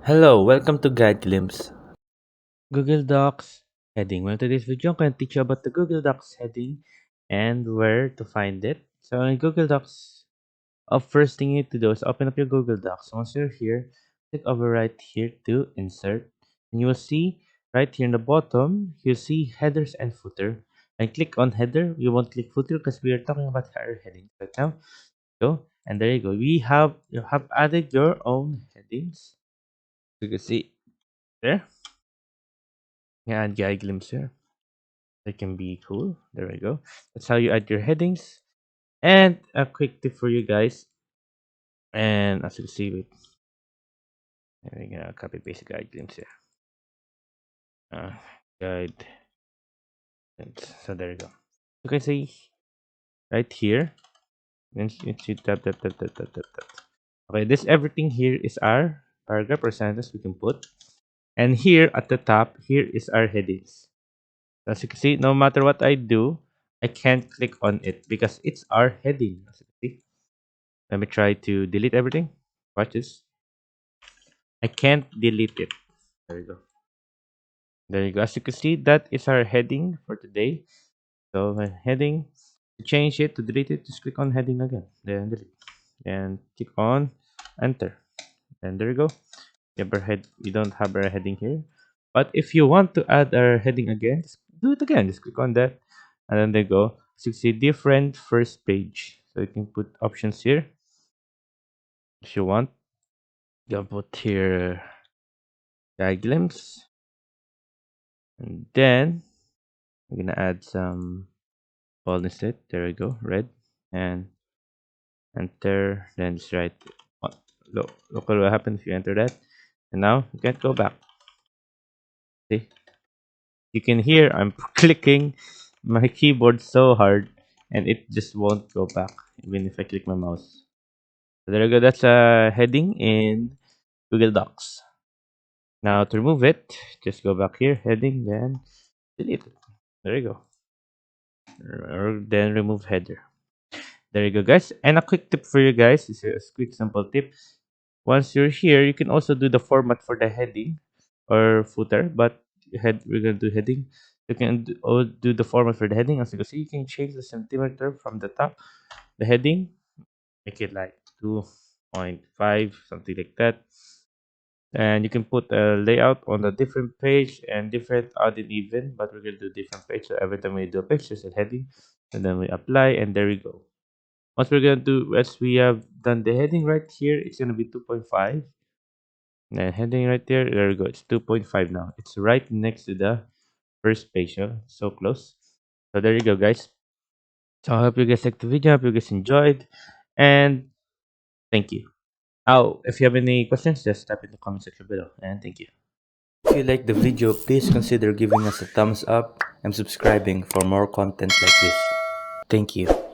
Hello, welcome to Guide Glimpse. Google Docs heading. Well, today's video, I'm going to teach you about the Google Docs heading and where to find it. So in Google Docs, first thing you need to do is open up your Google Docs. Once you're here, click over right here to insert. And you will see right here in the bottom, you see headers and footer. And click on header. You won't click footer because we are talking about our headings right now. Go and there you go. You have added your own headings. You can see there. Yeah, and guide glimpse here. That can be cool. There we go. That's how you add your headings. And a quick tip for you guys. And as you see, wait, we're gonna copy paste guide glimpse here. Uh, guide glimpse. So there you go. You can see right here. Then you see tap. Okay, this everything here is our paragraph or sentence we can put. And here at the top, here is our headings. As you can see, no matter what I do, I can't click on it because it's our heading. As you can see. Let me try to delete everything. Watch this. I can't delete it. There you go. There you go. As you can see, that is our heading for today. So heading, to change it, to delete it, just click on heading again. Then delete. And click on enter. And there you go. You have our head. We don't have our heading here. But if you want to add our heading again, just do it again. Just click on that. And then there you go. As you can see, different first page. So you can put options here if you want. You can put here diagrams. And then I'm gonna add some boldness to it. There we go, red, and enter. Then just write. Look what will happen if you enter that. And now you can't go back. See, you can hear I'm clicking my keyboard so hard, and it just won't go back even if I click my mouse. So there you go. That's a heading in Google Docs. Now to remove it, just go back here, heading, then delete it. There you go. Or then remove header. There you go, guys. And a quick tip for you guys is a quick simple tip. Once you're here, you can also do the format for the heading or footer, but we're gonna do heading. You can do the format for the heading. As you can see, you can change the centimeter from the top. The heading, make it like 2.5, something like that. And you can put a layout on a different page and different odd and even, but we're gonna do different page. So every time we do a page, there's a heading, and then we apply, and there we go. What we're gonna do, as we have done the heading right here, it's gonna be 2.5. And heading right there we go. It's 2.5 now. It's right next to the first page. So close. So there you go, guys. So I hope you guys liked the video. I hope you guys enjoyed. And thank you. Oh, if you have any questions, just type in the comment section below. And thank you. If you like the video, please consider giving us a thumbs up and subscribing for more content like this. Thank you.